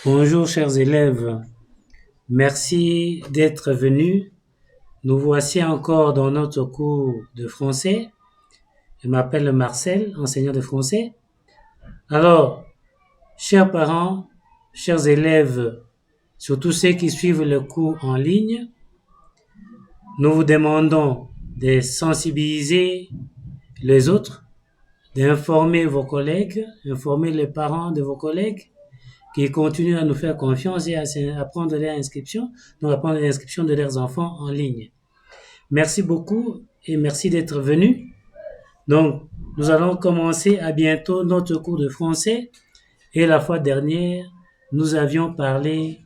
Bonjour chers élèves, merci d'être venus. Nous voici encore dans notre cours de français. Je m'appelle Marcel, enseignant de français. Alors, chers parents, chers élèves, surtout ceux qui suivent le cours en ligne, nous vous demandons de sensibiliser les autres, d'informer vos collègues, informer les parents de vos collègues qui continuent à nous faire confiance et à prendre leur inscription, donc à prendre l'inscription de leurs enfants en ligne. Merci beaucoup et merci d'être venus. Donc, nous allons commencer à bientôt notre cours de français et la fois dernière, nous avions parlé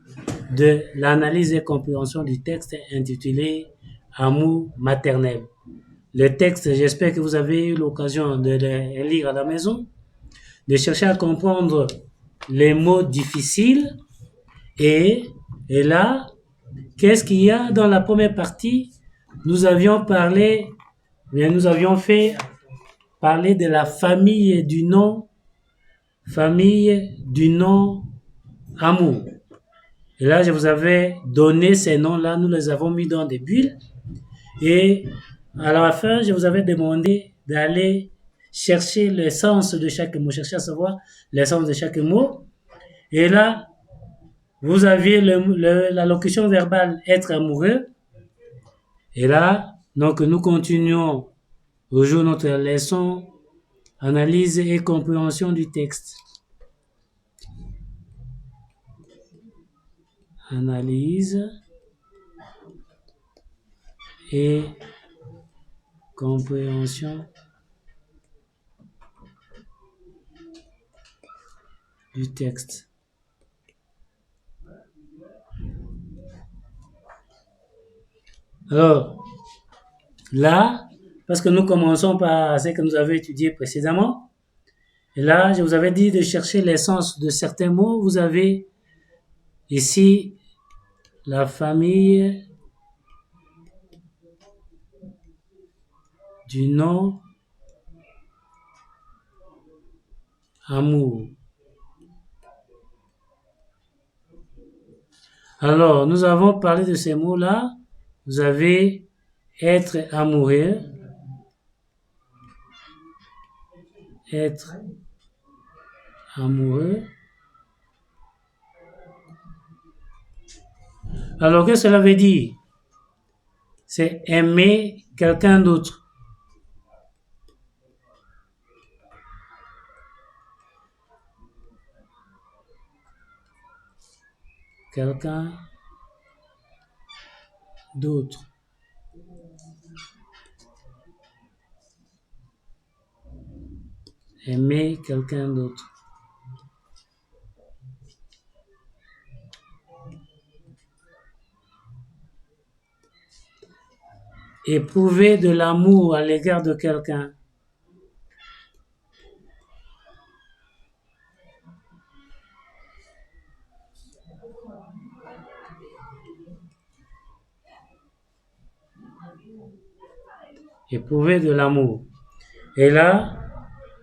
de l'analyse et compréhension du texte intitulé Amour maternel. Le texte, j'espère que vous avez eu l'occasion de le lire à la maison, de chercher à comprendre les mots difficiles et, et là, qu'est-ce qu'il y a dans la première partie? Nous avions parlé, nous avions fait parler de la famille du nom amour. Et là, je vous avais donné ces noms-là, nous les avons mis dans des bulles. Et à la fin, je vous avais demandé d'aller chercher le sens de chaque mot, chercher à savoir le sens de chaque mot. Et là, vous aviez la locution verbale être amoureux. Et là, donc nous continuons aujourd'hui notre leçon analyse et compréhension du texte. Analyse et compréhension du texte. Alors, là, parce que nous commençons par ce que nous avons étudié précédemment, et là, je vous avais dit de chercher l'essence de certains mots. Vous avez ici la famille du nom amour. Alors, nous avons parlé de ces mots-là. Vous avez être amoureux, être amoureux. Alors, qu'est-ce que cela veut dire? C'est aimer quelqu'un d'autre. Quelqu'un d'autre. Aimer quelqu'un d'autre. Éprouver de l'amour à l'égard de quelqu'un. Éprouver de l'amour. Et là,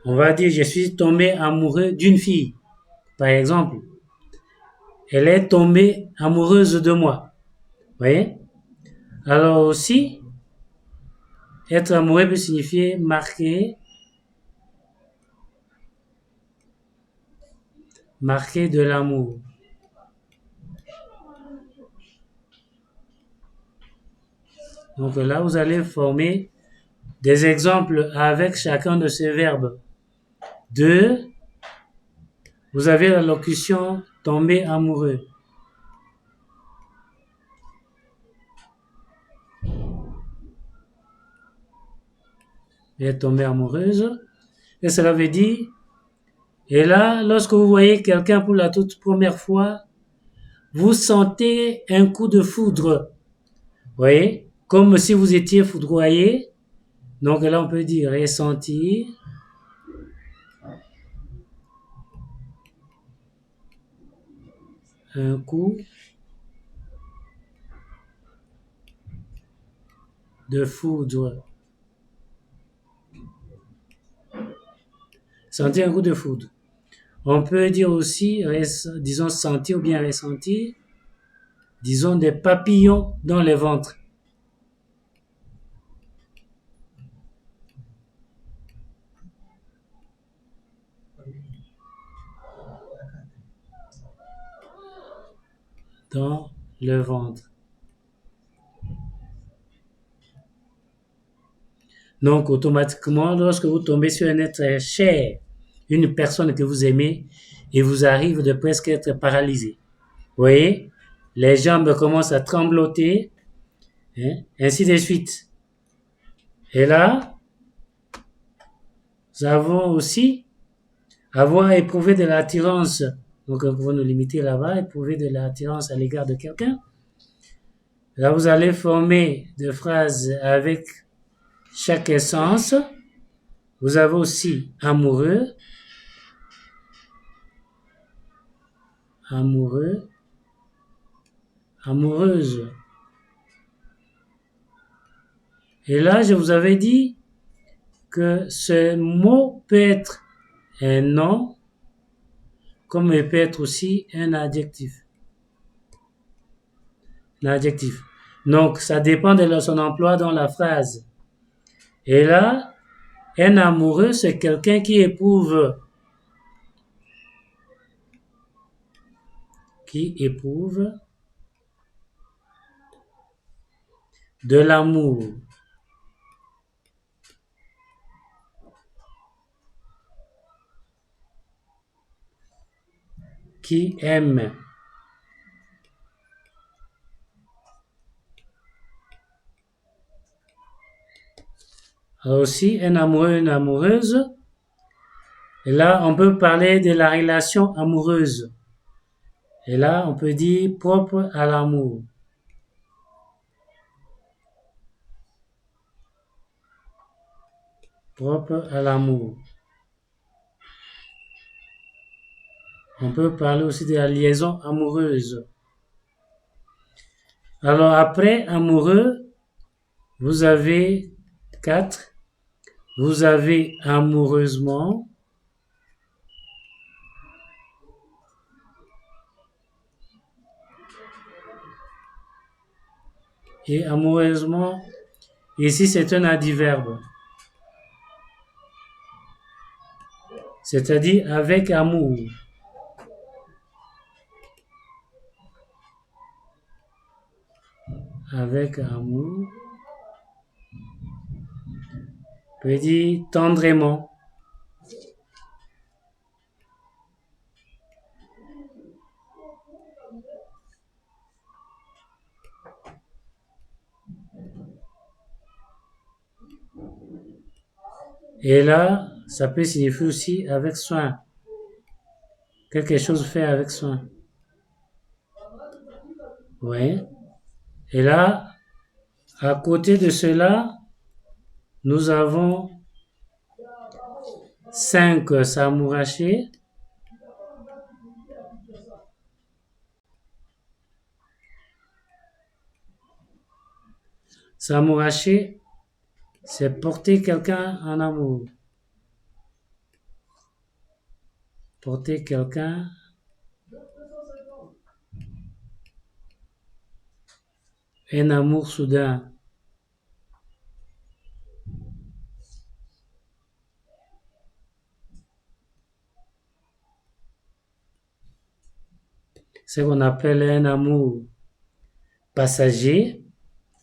on va dire, je suis tombé amoureux d'une fille. Par exemple, elle est tombée amoureuse de moi. Vous voyez? Alors aussi, être amoureux peut signifier marquer de l'amour. Donc là, vous allez former des exemples avec chacun de ces verbes. Vous avez la locution tomber amoureux. Elle est tombée amoureuse. Et cela veut dire, et là, lorsque vous voyez quelqu'un pour la toute première fois, vous sentez un coup de foudre. Vous voyez? Comme si vous étiez foudroyé. Donc là, on peut dire ressentir un coup de foudre. Sentir un coup de foudre. On peut dire aussi, disons, sentir ou bien ressentir, disons, des papillons dans le ventre. Dans le ventre. Donc, automatiquement, lorsque vous tombez sur un être cher, une personne que vous aimez, il vous arrive de presque être paralysé. Vous voyez, les jambes commencent à trembloter, hein, ainsi de suite. Et là, nous avons aussi avoir éprouvé de l'attirance. Donc, nous pouvons nous limiter là-bas, éprouver de l'attirance à l'égard de quelqu'un. Là, vous allez former des phrases avec chaque essence. Vous avez aussi amoureux, amoureux, amoureuse. Et là, je vous avais dit que ce mot peut être un nom, comme il peut être aussi un adjectif. Un adjectif. Donc, ça dépend de son emploi dans la phrase. Et là, un amoureux, c'est quelqu'un qui éprouve de l'amour. Qui aime. Alors aussi, un amoureux, une amoureuse. Et là, on peut parler de la relation amoureuse. Et là, on peut dire propre à l'amour. Propre à l'amour. On peut parler aussi de la liaison amoureuse. Alors après amoureux, vous avez 4. Vous avez amoureusement. Et amoureusement, ici c'est un adverbe. C'est-à-dire avec amour. Avec amour. On peut dire tendrement. Et là, ça peut signifier aussi avec soin. Quelque chose fait avec soin. Oui. Et là, à côté de cela, nous avons 5 s'amouracher. S'amouracher, c'est porter quelqu'un en amour. Porter quelqu'un un amour soudain. C'est ce qu'on appelle un amour passager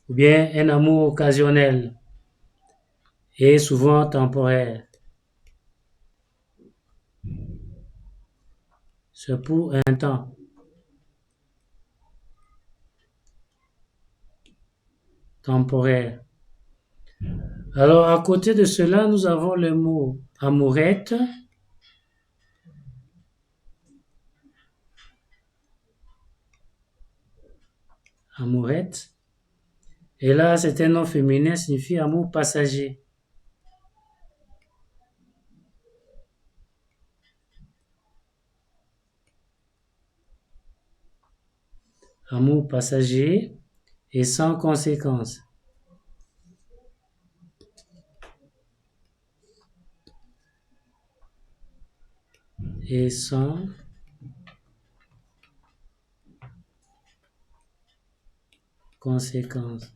ou bien un amour occasionnel et souvent temporaire. C'est pour un temps. Temporaire. Alors, à côté de cela, nous avons le mot amourette. Amourette. Et là, c'est un nom féminin, signifie amour passager. Amour passager et sans conséquence. et sans conséquence.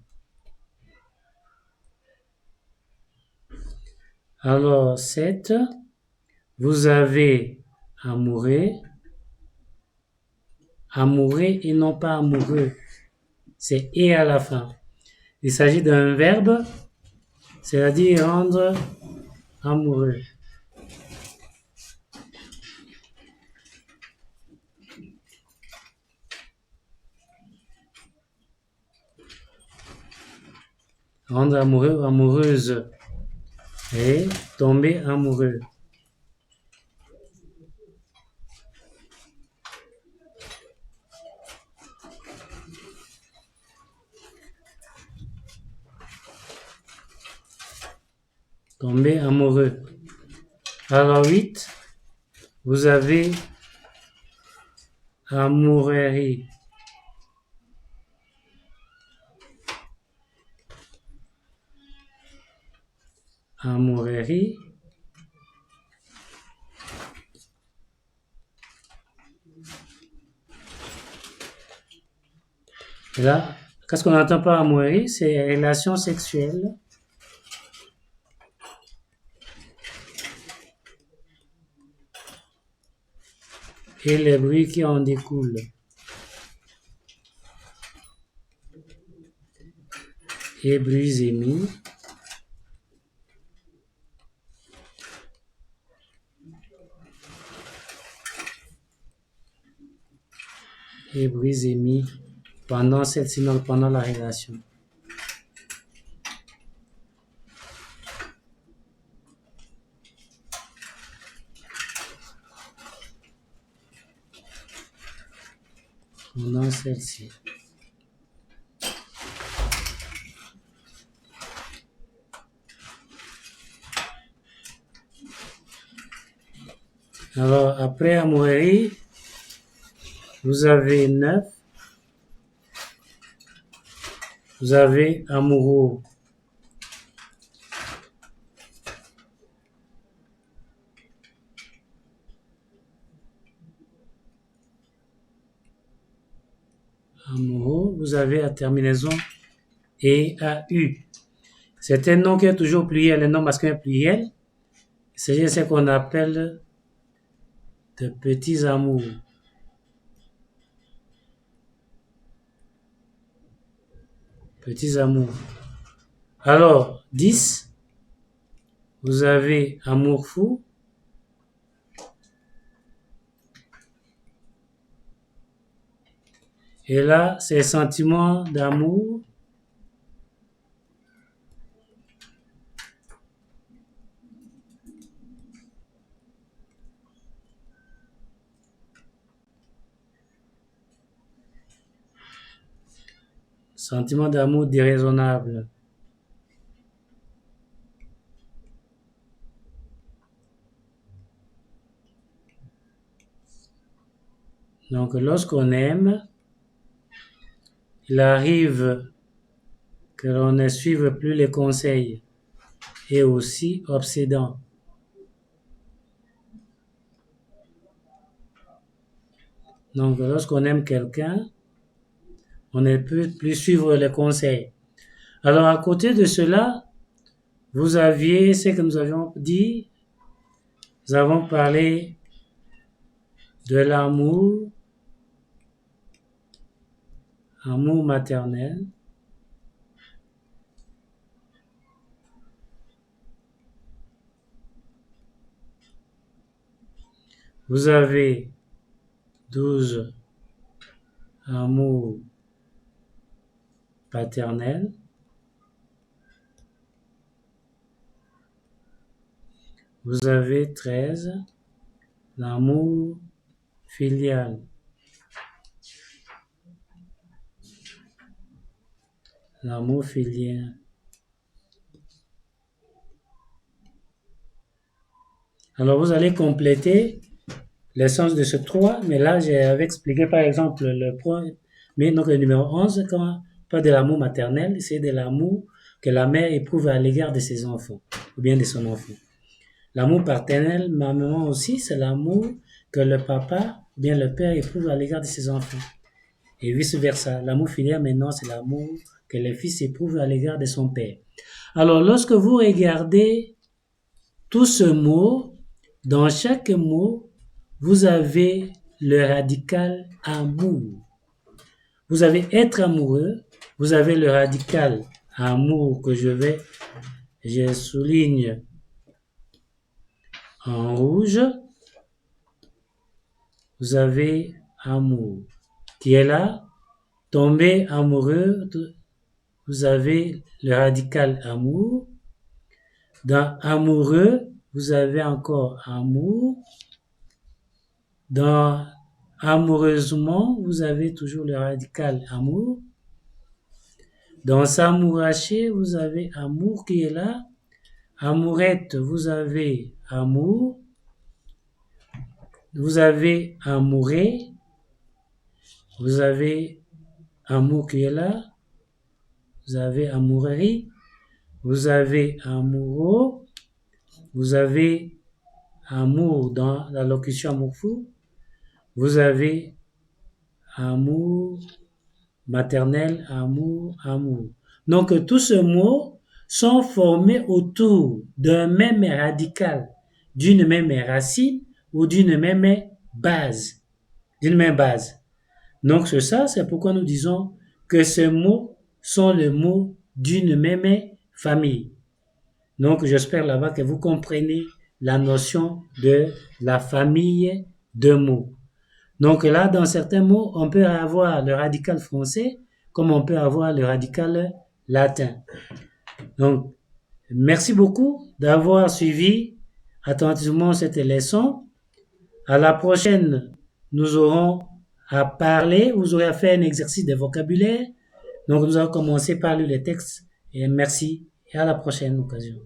Alors, 7, vous avez amoureux, amoureux et non pas amoureux. C'est et à la fin. Il s'agit d'un verbe, c'est-à-dire rendre amoureux. Rendre amoureux ou amoureuse. Et tomber amoureux. Tomber amoureux. Alors 8, vous avez amourerie. Amourerie. Et là, qu'est-ce qu'on entend par amourerie? C'est relation sexuelle. Et les bruits qui en découlent. Et bruits émis. Et bruits émis pendant celle-ci, donc pendant la relation. Pendant celle-ci. Alors, après amourerie, vous avez 9. Vous avez amoureux. Amoureux, vous avez la terminaison et AU. C'est un nom qui est toujours pluriel, un nom masculin pluriel. C'est ce qu'on appelle de petits amours. Petits amours. Alors, 10, vous avez amour fou. Et là, c'est sentiment d'amour. Sentiment d'amour déraisonnable. Donc, lorsqu'on aime, il arrive que l'on ne suive plus les conseils et aussi obsédant. Donc, lorsqu'on aime quelqu'un, on ne peut plus suivre les conseils. Alors, à côté de cela, vous aviez ce que nous avions dit. Nous avons parlé de l'amour, amour maternel. Vous avez 12 amour paternel. Vous avez 13 l'amour filial. L'amour filial. Alors, vous allez compléter l'essence de ce 3, mais là, j'avais expliqué, par exemple, le point, mais donc le numéro 11, quand pas de l'amour maternel, c'est de l'amour que la mère éprouve à l'égard de ses enfants, ou bien de son enfant. L'amour paternel, maman aussi, c'est l'amour que le papa, bien le père, éprouve à l'égard de ses enfants. Et vice-versa. L'amour filial, maintenant, c'est l'amour que le fils éprouve à l'égard de son père. Alors, lorsque vous regardez tout ce mot, dans chaque mot, vous avez le radical amour. Vous avez être amoureux, vous avez le radical amour que je souligne en rouge. Vous avez amour qui est là. Tomber amoureux, vous avez le radical amour. Dans amoureux, vous avez encore amour. Dans amoureusement, vous avez toujours le radical amour. Dans s'amouracher, vous avez amour qui est là. Amourette, vous avez amour. Vous avez amouré. Vous avez amour qui est là. Vous avez amourerie. Vous avez amoureux. Vous avez amour dans la locution amour fou. Vous avez amour maternel, amour. Donc, tous ces mots sont formés autour d'un même radical, d'une même racine ou d'une même base. Donc, c'est pourquoi nous disons que ces mots sont les mots d'une même famille. Donc, j'espère là-bas que vous comprenez la notion de la famille de mots. Donc là, dans certains mots, on peut avoir le radical français comme on peut avoir le radical latin. Donc, merci beaucoup d'avoir suivi attentivement cette leçon. À la prochaine, nous aurons à parler, vous aurez à faire un exercice de vocabulaire. Donc, nous allons commencer par lire les textes. Et merci et à la prochaine occasion.